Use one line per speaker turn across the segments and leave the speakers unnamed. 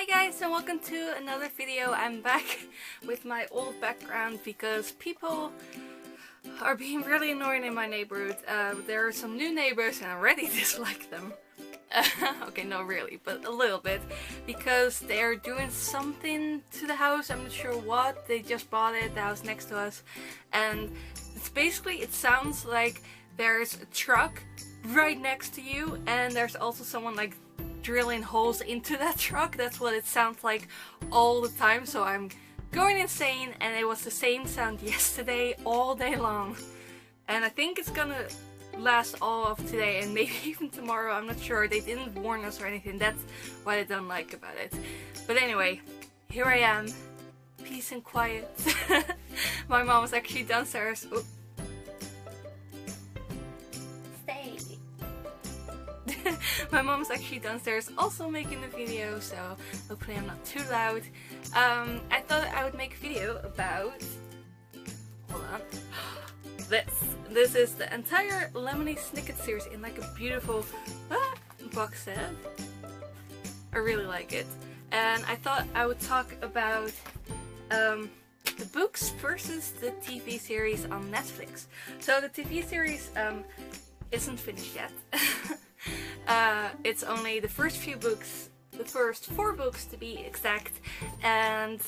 Hi guys, and welcome to another video. I'm back with my old background because people are being really annoying in my neighborhood. There are some new neighbors and I already dislike them. Okay, not really, but a little bit, because they're doing something to the house. I'm not sure what. They just bought it, the house next to us, and it's basically, it sounds like there's a truck right next to you and there's also someone like drilling holes into that truck. That's what it sounds like all the time, so I'm going insane, and it was the same sound yesterday all day long, and I think it's gonna last all of today and maybe even tomorrow. I'm not sure. They didn't warn us or anything. That's what I don't like about it. But anyway, here I am, peace and quiet. My mom was actually downstairs. Oh. Stay. My mom's actually downstairs also making a video, so hopefully I'm not too loud. I thought I would make a video about, hold on, this is the entire Lemony Snicket series in like a beautiful box set. I really like it, and I thought I would talk about the books versus the TV series on Netflix. So the TV series isn't finished yet. It's only the first few books, the first 4 books to be exact, and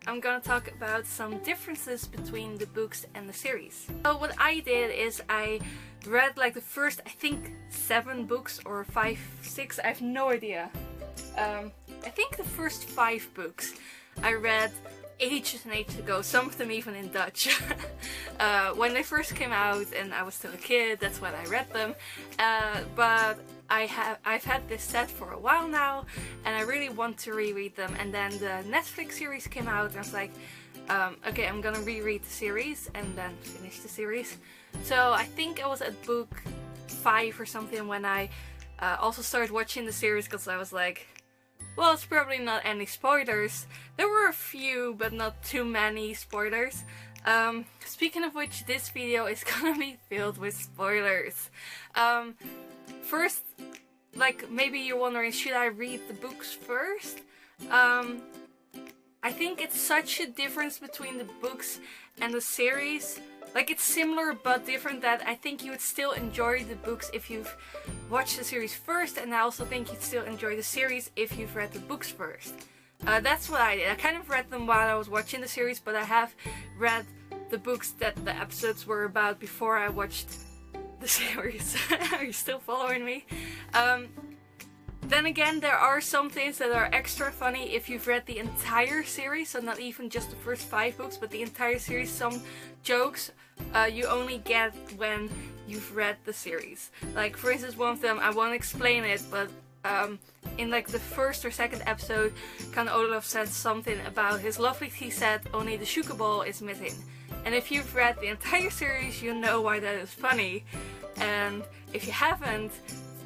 I'm gonna talk about some differences between the books and the series. So what I did is I read like the first, I think 7 books or 5, 6, I have no idea. I think the first 5 books I read ages and ages ago, some of them even in Dutch. When they first came out and I was still a kid, that's when I read them. But I've had this set for a while now, and I really want to reread them. And then the Netflix series came out, and I was like, okay, I'm gonna reread the series and then finish the series. So I think I was at book 5 or something when I also started watching the series, because I was like, well, it's probably not any spoilers. There were a few, but not too many spoilers. Speaking of which, this video is gonna be filled with spoilers. First, like, maybe you're wondering, should I read the books first? I think it's such a difference between the books and the series. Like, it's similar but different, that I think you would still enjoy the books if you've watched the series first, and I also think you'd still enjoy the series if you've read the books first. That's what I did. I kind of read them while I was watching the series, but I have read the books that the episodes were about before I watched the series. Are you still following me? Then again, there are some things that are extra funny if you've read the entire series, so not even just the first 5 books, but the entire series. Some jokes you only get when you've read the series. Like, for instance, one of them, I won't explain it, but in like the first or second episode, Kan Olaf said something about his lovely tea set, only the sugar ball is missing. And if you've read the entire series, you know why that is funny. And if you haven't,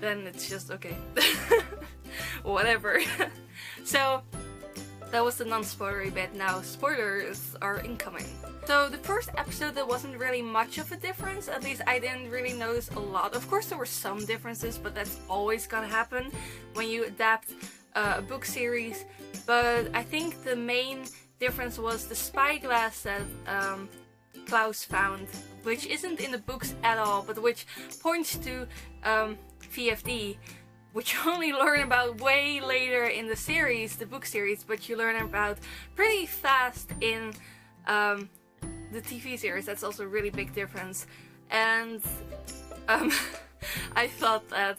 then it's just okay. Whatever. So that was the non-spoilery bit. Now spoilers are incoming. So the first episode, there wasn't really much of a difference. At least I didn't really notice a lot. Of course there were some differences, but that's always gonna happen when you adapt a book series. But I think the main difference was the spyglass that Klaus found, which isn't in the books at all, but which points to VFD, which you only learn about way later in the series, the book series, but you learn about pretty fast in the TV series. That's also a really big difference. And I thought that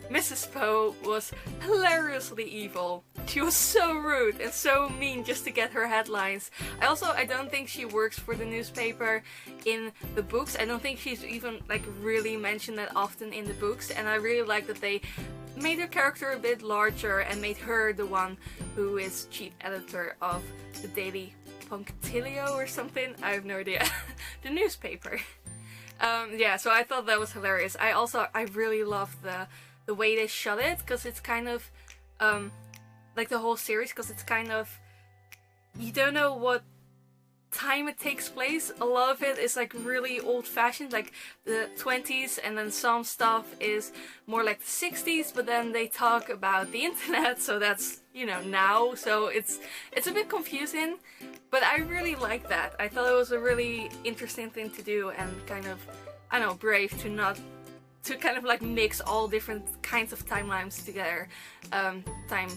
Mrs. Poe was hilariously evil. She was so rude and so mean just to get her headlines. I don't think she works for the newspaper in the books. I don't think she's even like really mentioned that often in the books, and I really like that they made her character a bit larger and made her the one who is chief editor of the Daily Punctilio or something. I have no idea. The newspaper. Yeah, so I thought that was hilarious. I really love the way they shot it, because it's kind of like the whole series, because it's kind of, you don't know what time it takes place. A lot of it is like really old-fashioned, like the 20s, and then some stuff is more like the 60s, but then they talk about the internet, so that's, you know, now, so it's a bit confusing, but I really like that. I thought it was a really interesting thing to do, and kind of, I don't know, brave to kind of like mix all different kinds of timelines together, time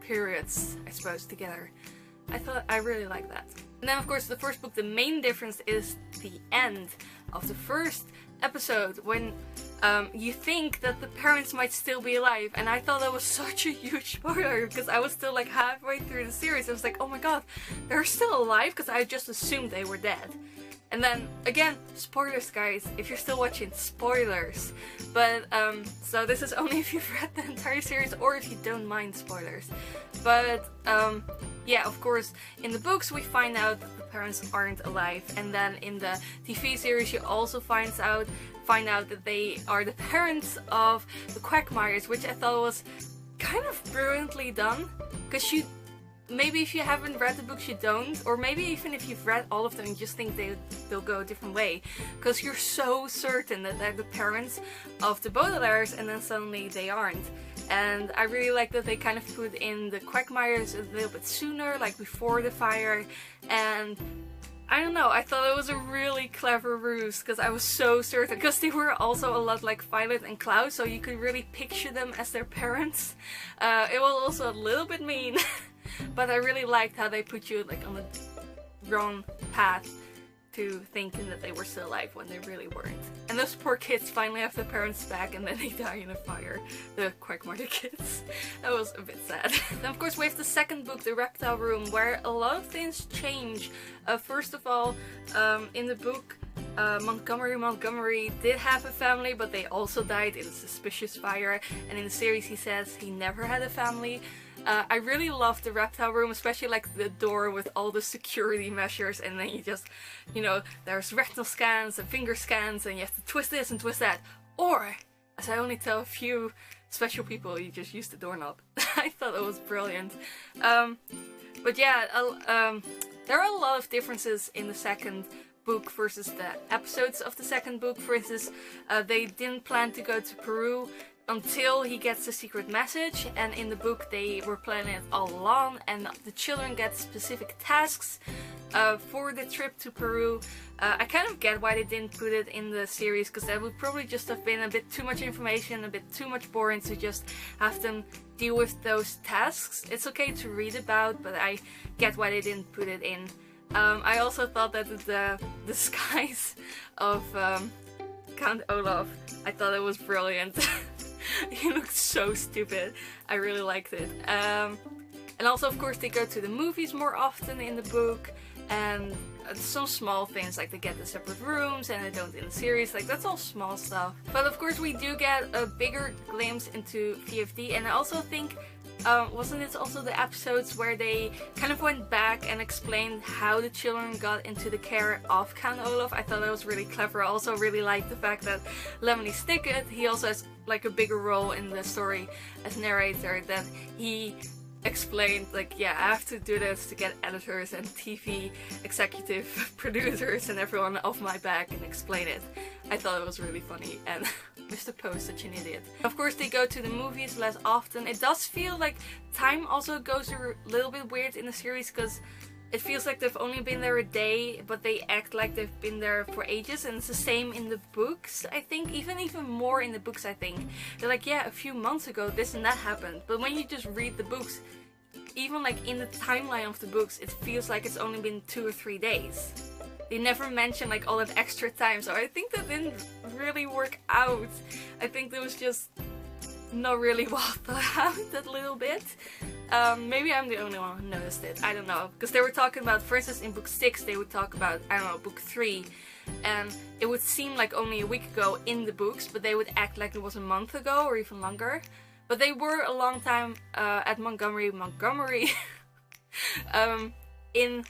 periods, I suppose, together. I really like that. And then of course the first book, the main difference is the end of the first episode, when you think that the parents might still be alive, and I thought that was such a huge spoiler, because I was still like halfway through the series. I was like, oh my god, they're still alive, because I just assumed they were dead. And then, again, spoilers guys, if you're still watching, spoilers. But, so this is only if you've read the entire series, or if you don't mind spoilers. But, yeah, of course, in the books we find out that the parents aren't alive, and then in the TV series you also find out that they are the parents of the Quagmires, which I thought was kind of brilliantly done, because maybe if you haven't read the books you don't, or maybe even if you've read all of them you just think they'll go a different way, because you're so certain that they're the parents of the Baudelaires, and then suddenly they aren't. And I really like that they kind of put in the Quagmires a little bit sooner, like before the fire, and I don't know, I thought it was a really clever ruse, because I was so certain, because they were also a lot like Violet and Klaus, so you could really picture them as their parents. It was also a little bit mean, but I really liked how they put you like on the wrong path to thinking that they were still alive when they really weren't. And those poor kids finally have their parents back, and then they die in a fire. The Quagmire kids. That was a bit sad. Then of course we have the second book, The Reptile Room, where a lot of things change. First of all, in the book, Montgomery did have a family, but they also died in a suspicious fire, and in the series he says he never had a family. I really love the Reptile Room, especially like the door with all the security measures, and then you just, you know, there's retinal scans and finger scans, and you have to twist this and twist that. Or, as I only tell a few special people, you just use the doorknob. I thought it was brilliant. But yeah, there are a lot of differences in the second book versus the episodes of the second book. For instance, they didn't plan to go to Peru until he gets the secret message, and in the book they were planning it all along, and the children get specific tasks for the trip to Peru. I kind of get why they didn't put it in the series, because that would probably just have been a bit too much information, a bit too much boring to just have them deal with those tasks. It's okay to read about, but I get why they didn't put it in. I also thought that the disguise of Count Olaf, I thought it was brilliant. He looked so stupid. I really liked it. And also, of course, they go to the movies more often in the book, and some small things like they get the separate rooms and they don't in the series. Like, that's all small stuff. But of course, we do get a bigger glimpse into VFD, and I also think wasn't it also the episodes where they kind of went back and explained how the children got into the care of Count Olaf? I thought that was really clever. I also really liked the fact that Lemony Snicket, he also has like a bigger role in the story as narrator, that he explained like, yeah, I have to do this to get editors and TV executive producers and everyone off my back and explain it. I thought it was really funny, and Mr. Poe is such an idiot. Of course, they go to the movies less often. It does feel like time also goes a little bit weird in the series, because it feels like they've only been there a day, but they act like they've been there for ages, and it's the same in the books, I think. Even more in the books, I think. They're like, yeah, a few months ago this and that happened. But when you just read the books, even like in the timeline of the books, it feels like it's only been 2 or 3 days. They never mention like all that extra time, so I think that didn't really work out. I think that was just not really well thought out, that little bit. Maybe I'm the only one who noticed it, I don't know. Because they were talking about, for instance, in book 6 they would talk about, I don't know, book 3. And it would seem like only a week ago in the books, but they would act like it was a month ago or even longer. But they were a long time at Montgomery in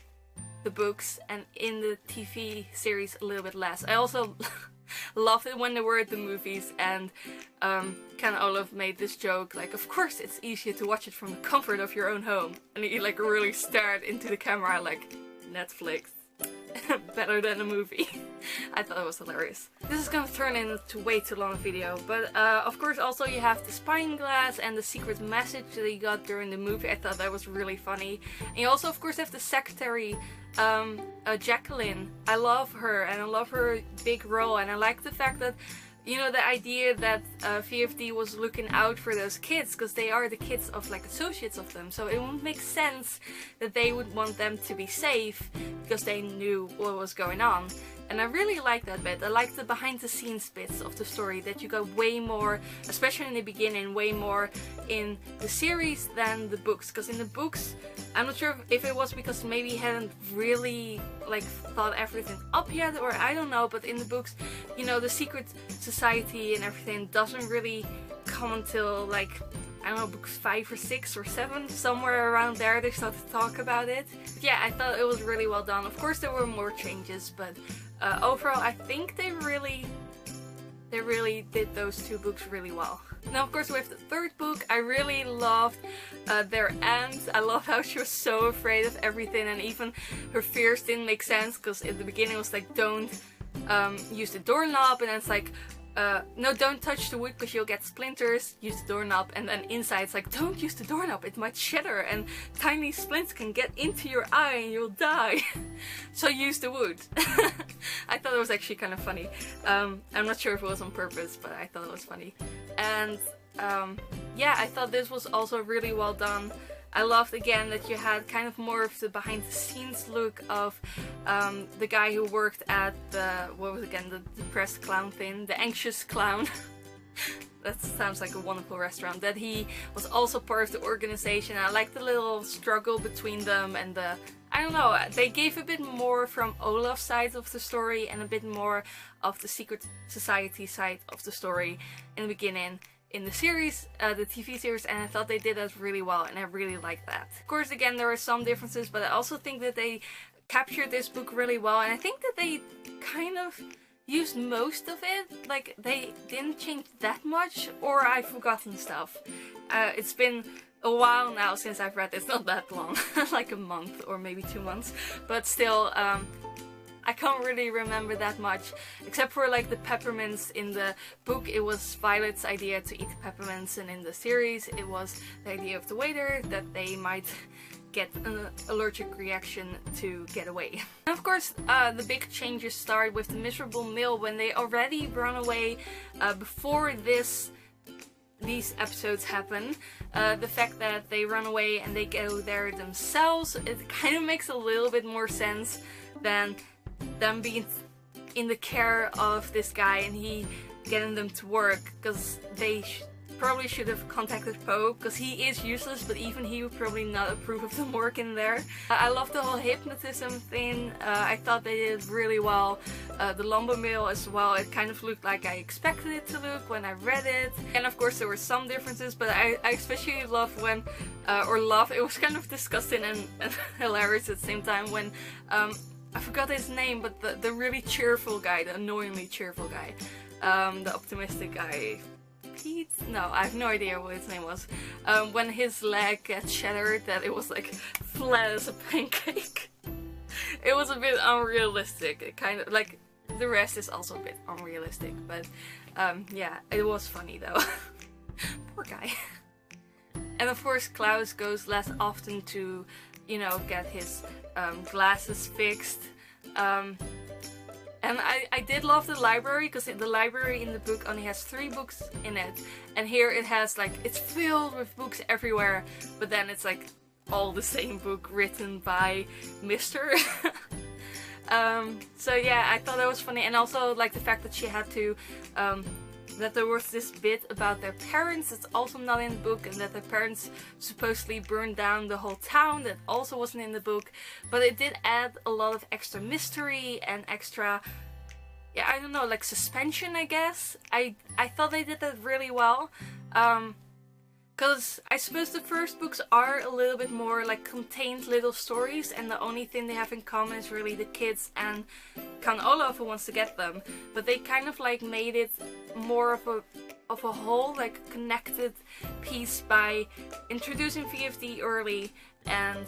the books, and in the TV series a little bit less. I also loved it when they were at the movies, and Count Olaf made this joke like, of course it's easier to watch it from the comfort of your own home. And he like really stared into the camera like, Netflix. better than a movie. I thought it was hilarious. This is gonna turn into way too long a video, but of course also you have the spine glass and the secret message that you got during the movie. I thought that was really funny. And you also of course have the secretary, Jacqueline. I love her, and I love her big role, and I like the fact that, you know, the idea that VFD was looking out for those kids, because they are the kids of like associates of them, so it would make sense that they would want them to be safe because they knew what was going on. And I really like that bit. I like the behind the scenes bits of the story, that you got way more, especially in the beginning, way more in the series than the books. Because in the books, I'm not sure if it was because maybe he hadn't really like thought everything up yet, or I don't know, but in the books, you know, the secret society and everything doesn't really come until like, I don't know, books 5 or 6 or 7, somewhere around there they start to talk about it. But yeah, I thought it was really well done. Of course there were more changes, but overall I think they really did those 2 books really well. Now of course with the 3rd book, I really loved their aunt. I loved how she was so afraid of everything, and even her fears didn't make sense, because in the beginning it was like, don't use the doorknob, and then it's like, no, don't touch the wood because you'll get splinters, use the doorknob, and then inside it's like, don't use the doorknob, it might shatter and tiny splints can get into your eye and you'll die. So use the wood. I thought it was actually kind of funny. I'm not sure if it was on purpose, but I thought it was funny. And yeah, I thought this was also really well done. I loved again that you had kind of more of the behind the scenes look of the guy who worked at the, what was it again, the depressed clown thing, the anxious clown. That sounds like a wonderful restaurant. That he was also part of the organization. I like the little struggle between them, and the, I don't know, they gave a bit more from Olaf's side of the story and a bit more of the secret society side of the story in the beginning in the series, the TV series, and I thought they did that really well, and I really liked that. Of course, again, there are some differences, but I also think that they captured this book really well, and I think that they kind of used most of it. Like, they didn't change that much, or I've forgotten stuff. It's been a while now since I've read this, not that long, like a month or maybe 2 months, but still, I can't really remember that much, except for like the peppermints. In the book it was Violet's idea to eat peppermints, and in the series it was the idea of the waiter that they might get an allergic reaction to get away. And of course the big changes start with the miserable mill, when they already run away before these episodes happen. The fact that they run away and they go there themselves, it kind of makes a little bit more sense than them being in the care of this guy and he getting them to work, because they probably should have contacted Poe, because he is useless, but even he would probably not approve of them working there. I love the whole hypnotism thing. I thought they did really well. The lumber mill as well, it kind of looked like I expected it to look when I read it. And of course there were some differences, but I especially loved when, it was kind of disgusting and hilarious at the same time, when I forgot his name, but the really cheerful guy, the annoyingly cheerful guy, the optimistic guy, Pete? No, I have no idea what his name was. When his leg gets shattered, that it was like flat as a pancake. It was a bit unrealistic. It kind of, like, the rest is also a bit unrealistic, but yeah, it was funny though. Poor guy. And of course Klaus goes less often to, you know, get his glasses fixed. And I did love the library, because the library in the book only has 3 books in it, and here it has like, it's filled with books everywhere, but then it's like all the same book written by Mr. So yeah, I thought that was funny, and also like the fact that she had to that there was this bit about their parents that's also not in the book, and that their parents supposedly burned down the whole town, that also wasn't in the book, but it did add a lot of extra mystery and extra, yeah, I don't know, like suspension, I guess. I thought they did that really well. Because I suppose the first books are a little bit more like contained little stories, and the only thing they have in common is really the kids and Count Olaf who wants to get them. But they kind of like made it more of a of a whole, like connected piece by introducing VFD early and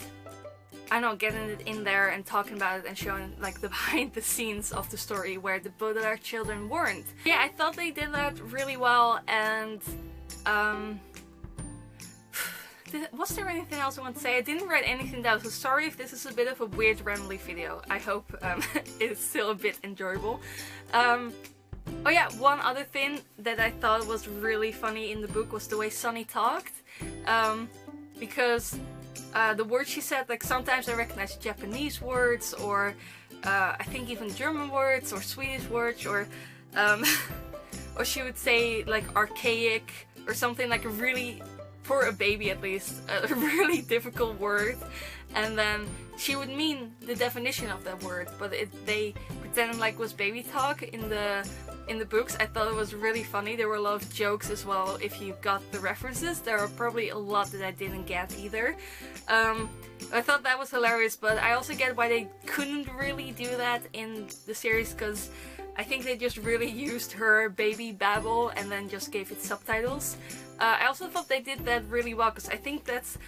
I know, getting it in there and talking about it and showing like the behind the scenes of the story where the Baudelaire children weren't. Yeah, I thought they did that really well, and was there anything else I want to say? I didn't write anything down, so sorry if this is a bit of a weird rambly video. I hope it's still a bit enjoyable. Oh yeah, one other thing that I thought was really funny in the book was the way Sunny talked, because the words she said, like sometimes I recognize Japanese words, or I think even German words or Swedish words, or or she would say like archaic or something, like a really, for a baby at least, a really difficult word, and then she would mean the definition of that word, but they pretended like it was baby talk in the books. I thought it was really funny. There were a lot of jokes as well if you got the references. There are probably a lot that I didn't get either. I thought that was hilarious, but I also get why they couldn't really do that in the series, because I think they just really used her baby babble and then just gave it subtitles. I also thought they did that really well, because I think that's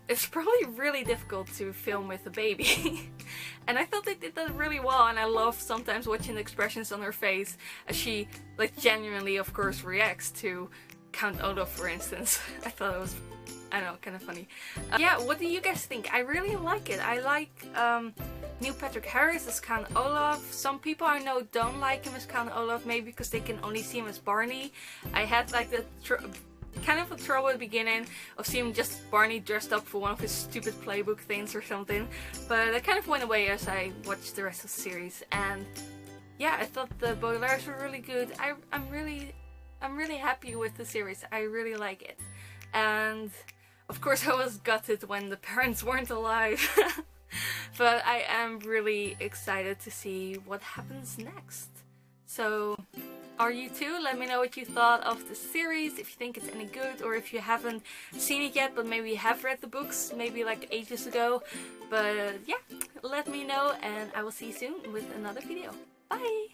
it's probably really difficult to film with a baby. And I thought they did that really well, and I love sometimes watching the expressions on her face as she like genuinely of course reacts to Count Olaf, for instance. I thought it was, I don't know, kind of funny. Yeah, what do you guys think? I really like it. I like Neil Patrick Harris as Count Olaf. Some people I know don't like him as Count Olaf, maybe because they can only see him as Barney. I had like the kind of a trouble at the beginning of seeing just Barney dressed up for one of his stupid playbook things or something, but that kind of went away as I watched the rest of the series. And yeah, I thought the Baudelaires were really good. I'm really happy with the series. I really like it. And of course I was gutted when the parents weren't alive. But I am really excited to see what happens next. So are you too? Let me know what you thought of the series, if you think it's any good, or if you haven't seen it yet but maybe you have read the books, maybe like ages ago. But yeah, let me know, and I will see you soon with another video. Bye!